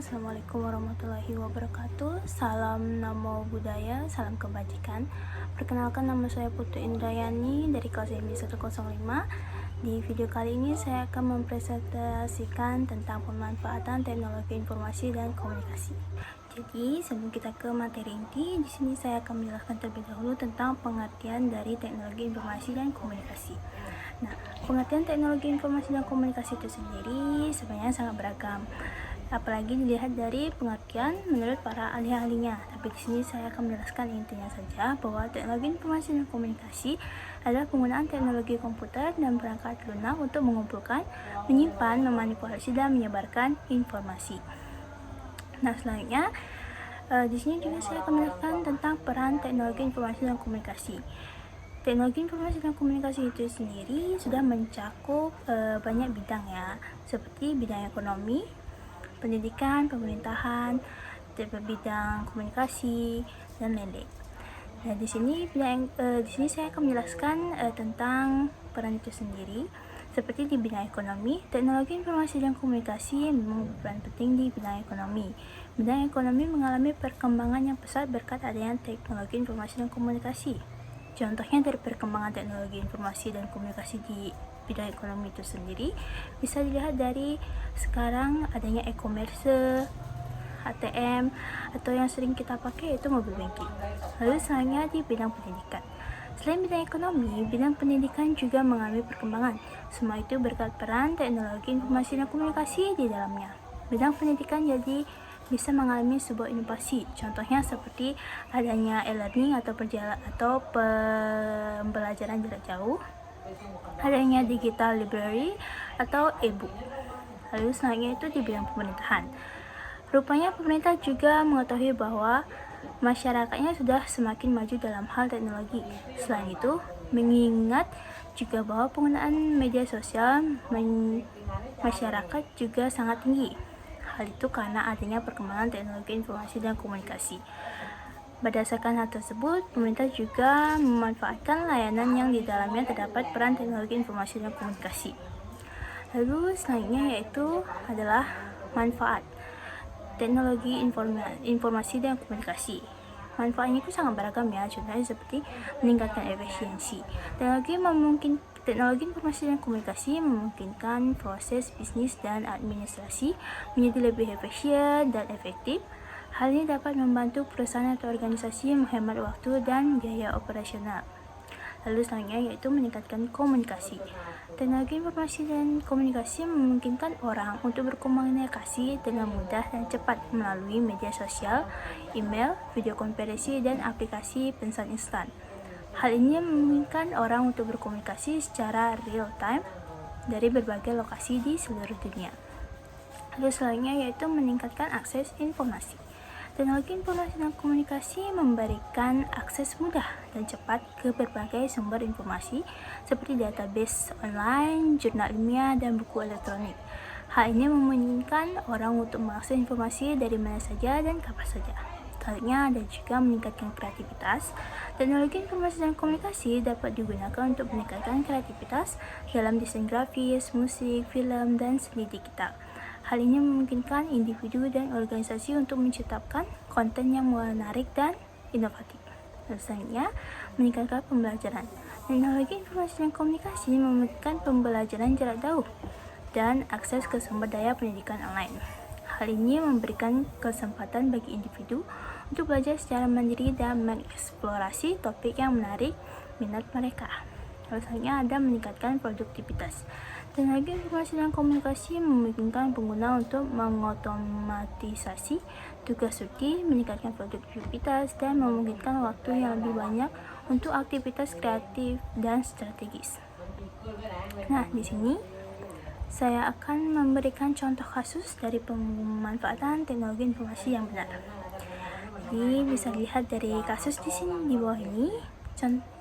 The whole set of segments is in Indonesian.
Assalamualaikum warahmatullahi wabarakatuh. Salam namo buddhaya, salam kebajikan. Perkenalkan, nama saya Putri Indrayani dari kelas MI 105. Di video kali ini saya akan mempresentasikan tentang pemanfaatan teknologi informasi dan komunikasi. Jadi, sebelum kita ke materi inti, di sini saya akan menjelaskan terlebih dahulu tentang pengertian dari teknologi informasi dan komunikasi. Nah, pengertian teknologi informasi dan komunikasi itu sendiri sebenarnya sangat beragam, apalagi dilihat dari pengertian menurut para ahli-ahlinya. Tapi di sini saya akan menjelaskan intinya saja bahwa teknologi informasi dan komunikasi adalah penggunaan teknologi komputer dan perangkat lunak untuk mengumpulkan, menyimpan, memanipulasi dan menyebarkan informasi. Nah, selanjutnya di sini juga saya akan menjelaskan tentang peran teknologi informasi dan komunikasi. Teknologi informasi dan komunikasi itu sendiri sudah mencakup banyak bidang ya, seperti bidang ekonomi, pendidikan, pemerintahan, bidang komunikasi, dan lain-lain. Nah, di sini saya akan menjelaskan tentang peran itu sendiri. Seperti di bidang ekonomi, teknologi informasi dan komunikasi memang berperan penting di bidang ekonomi. Bidang ekonomi mengalami perkembangan yang pesat berkat adanya teknologi informasi dan komunikasi. Contohnya dari perkembangan teknologi informasi dan komunikasi di bidang ekonomi itu sendiri bisa dilihat dari sekarang adanya e-commerce, ATM, atau yang sering kita pakai yaitu mobile banking. Lalu selanjutnya di bidang pendidikan. Selain bidang ekonomi, bidang pendidikan juga mengalami perkembangan. Semua itu berkat peran teknologi informasi dan komunikasi di dalamnya. Bidang pendidikan jadi bisa mengalami sebuah inovasi. Contohnya seperti adanya e-learning atau pembelajaran jarak jauh, adanya digital library atau e-book. Lalu selanjutnya itu di bidang pemerintahan. Rupanya pemerintah juga mengetahui bahwa masyarakatnya sudah semakin maju dalam hal teknologi. Selain itu, mengingat juga bahwa penggunaan media sosial masyarakat juga sangat tinggi. Hal itu karena adanya perkembangan teknologi informasi dan komunikasi. Berdasarkan hal tersebut, pemerintah juga memanfaatkan layanan yang di dalamnya terdapat peran teknologi informasi dan komunikasi. Lalu selanjutnya yaitu adalah manfaat teknologi informasi dan komunikasi. Manfaatnya itu sangat beragam ya, contohnya seperti meningkatkan efisiensi. Teknologi informasi dan komunikasi memungkinkan proses bisnis dan administrasi menjadi lebih efisien dan efektif. Hal ini dapat membantu perusahaan atau organisasi menghemat waktu dan biaya operasional. Lalu selanjutnya yaitu meningkatkan komunikasi. Teknologi informasi dan komunikasi memungkinkan orang untuk berkomunikasi dengan mudah dan cepat melalui media sosial, email, video konferensi, dan aplikasi pesan instan. Hal ini memungkinkan orang untuk berkomunikasi secara real time dari berbagai lokasi di seluruh dunia. Lalu selanjutnya yaitu meningkatkan akses informasi. Teknologi informasi dan komunikasi memberikan akses mudah dan cepat ke berbagai sumber informasi seperti database online, jurnal ilmiah, dan buku elektronik. Hal ini memungkinkan orang untuk mengakses informasi dari mana saja dan kapan saja. Selanjutnya ada juga meningkatkan kreativitas. Teknologi informasi dan komunikasi dapat digunakan untuk meningkatkan kreativitas dalam desain grafis, musik, film, dan seni digital. Hal ini memungkinkan individu dan organisasi untuk menciptakan konten yang menarik dan inovatif. Selanjutnya, meningkatkan pembelajaran. Teknologi informasi dan komunikasi memungkinkan pembelajaran jarak jauh dan akses ke sumber daya pendidikan online. Hal ini memberikan kesempatan bagi individu untuk belajar secara mandiri dan mengeksplorasi topik yang menarik minat mereka. Selanjutnya ada meningkatkan produktivitas. Teknologi informasi dan komunikasi memungkinkan pengguna untuk mengotomatisasi tugas rutin, meningkatkan produktivitas, dan memungkinkan waktu yang lebih banyak untuk aktivitas kreatif dan strategis. Nah, di sini saya akan memberikan contoh kasus dari pemanfaatan teknologi informasi yang benar. Jadi bisa dilihat dari kasus di sini di bawah ini.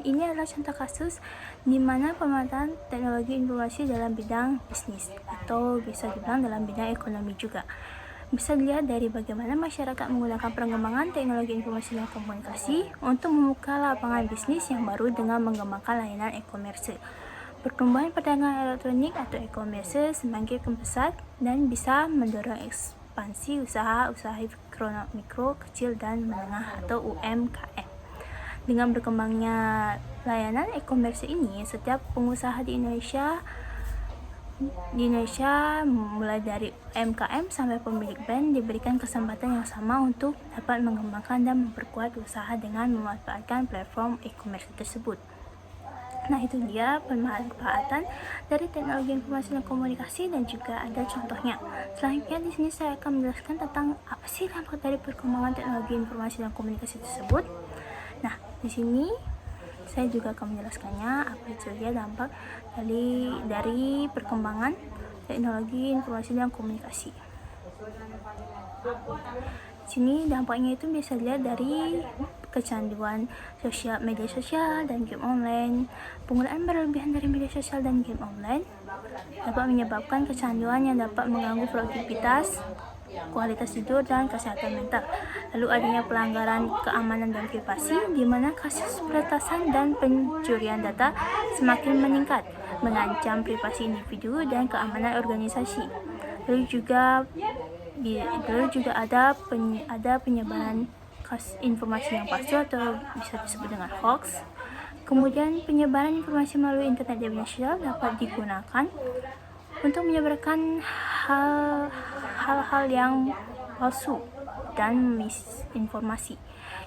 Ini adalah contoh kasus di mana pemanfaatan teknologi informasi dalam bidang bisnis atau bisa dibilang dalam bidang ekonomi juga. Bisa dilihat dari bagaimana masyarakat menggunakan perkembangan teknologi informasi dan komunikasi untuk membuka lapangan bisnis yang baru dengan mengembangkan layanan e-commerce. Pertumbuhan perdagangan elektronik atau e-commerce semakin pesat dan bisa mendorong ekspansi usaha mikro, kecil, dan menengah atau UMKM. Dengan berkembangnya layanan e-commerce ini, setiap pengusaha di Indonesia mulai dari UMKM sampai pemilik brand diberikan kesempatan yang sama untuk dapat mengembangkan dan memperkuat usaha dengan memanfaatkan platform e-commerce tersebut. Nah, itu dia pemanfaatan dari teknologi informasi dan komunikasi, dan juga ada contohnya. Selanjutnya di sini saya akan menjelaskan tentang apa sih dampak dari perkembangan teknologi informasi dan komunikasi tersebut. Nah, di sini saya juga akan menjelaskannya apa saja dampak dari perkembangan teknologi informasi dan komunikasi. Di sini dampaknya itu bisa dilihat dari kecanduan media sosial dan game online. Penggunaan berlebihan dari media sosial dan game online dapat menyebabkan kecanduan yang dapat mengganggu produktivitas, kualitas tidur, dan kesehatan mental. Lalu adanya pelanggaran keamanan dan privasi, di mana kasus peretasan dan pencurian data semakin meningkat, mengancam privasi individu dan keamanan organisasi. Lalu juga ada penyebaran informasi yang palsu atau bisa disebut dengan hoax. Kemudian penyebaran informasi melalui internet dan media sosial dapat digunakan untuk menyebarkan hal-hal yang palsu dan misinformasi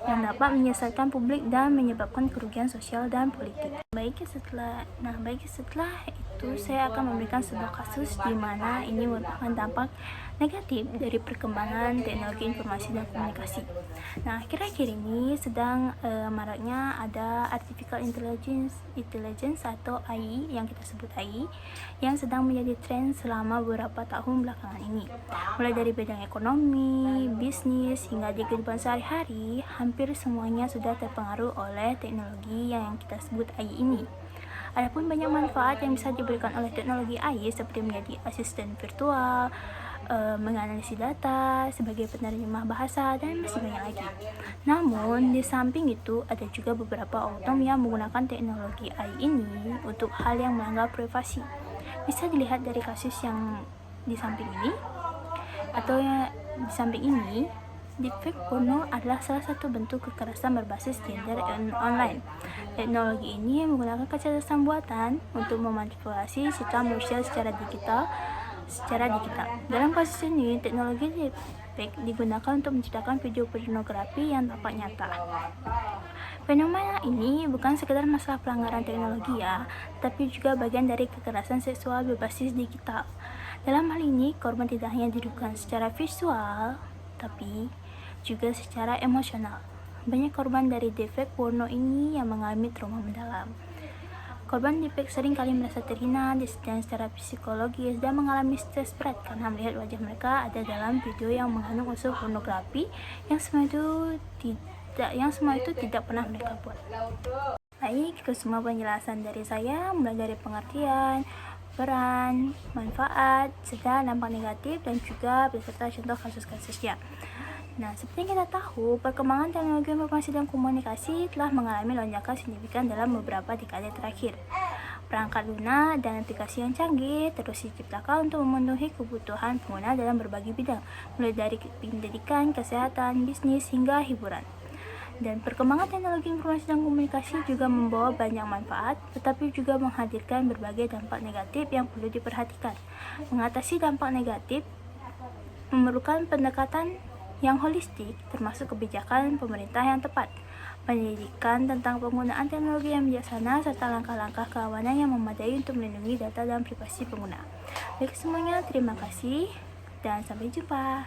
yang dapat menyesatkan publik dan menyebabkan kerugian sosial dan politik. Baik setelah itu saya akan memberikan sebuah kasus di mana ini merupakan dampak negatif dari perkembangan teknologi informasi dan komunikasi. Nah, akhir-akhir ini sedang maraknya ada artificial intelligence atau AI, yang kita sebut AI, yang sedang menjadi tren selama beberapa tahun belakangan ini. Mulai dari bidang ekonomi, bisnis, hingga di kehidupan sehari-hari, hampir semuanya sudah terpengaruh oleh teknologi yang kita sebut AI ini. Adapun banyak manfaat yang bisa diberikan oleh teknologi AI seperti menjadi asisten virtual, menganalisis data, sebagai penerjemah bahasa, dan masih banyak lagi. Namun, di samping itu ada juga beberapa oknum yang menggunakan teknologi AI ini untuk hal yang melanggar privasi. Bisa dilihat dari kasus yang di samping ini, deepfake porno adalah salah satu bentuk kekerasan berbasis gender online. Teknologi ini menggunakan kecerdasan buatan untuk memanipulasi citra manusia secara digital. Dalam kasus ini, teknologi deepfake digunakan untuk menciptakan video pornografi yang tampak nyata. Fenomena ini bukan sekedar masalah pelanggaran teknologi ya, tapi juga bagian dari kekerasan seksual berbasis digital. Dalam hal ini, korban tidak hanya dirugikan secara visual, tapi juga secara emosional. Banyak korban dari deepfake porno ini yang mengalami trauma mendalam. Korban deepfake sering kali merasa terhina, disediakan secara psikologis, dan mengalami stres berat karena melihat wajah mereka ada dalam video yang mengandung unsur pornografi yang semua itu tidak pernah mereka buat. Baik, itu semua penjelasan dari saya, mulai dari pengertian, peran, manfaat, serta dampak negatif, dan juga beserta contoh kasus-kasusnya. Nah, seperti yang kita tahu, perkembangan teknologi informasi dan komunikasi telah mengalami lonjakan signifikan dalam beberapa dekade terakhir. Perangkat lunak dan aplikasi yang canggih terus diciptakan untuk memenuhi kebutuhan pengguna dalam berbagai bidang, mulai dari pendidikan, kesehatan, bisnis, hingga hiburan. Dan perkembangan teknologi informasi dan komunikasi juga membawa banyak manfaat, tetapi juga menghadirkan berbagai dampak negatif yang perlu diperhatikan. Mengatasi dampak negatif memerlukan pendekatan yang holistik, termasuk kebijakan pemerintah yang tepat, pendidikan tentang penggunaan teknologi yang bijaksana, serta langkah-langkah keamanan yang memadai untuk melindungi data dan privasi pengguna. Baik semuanya, terima kasih dan sampai jumpa.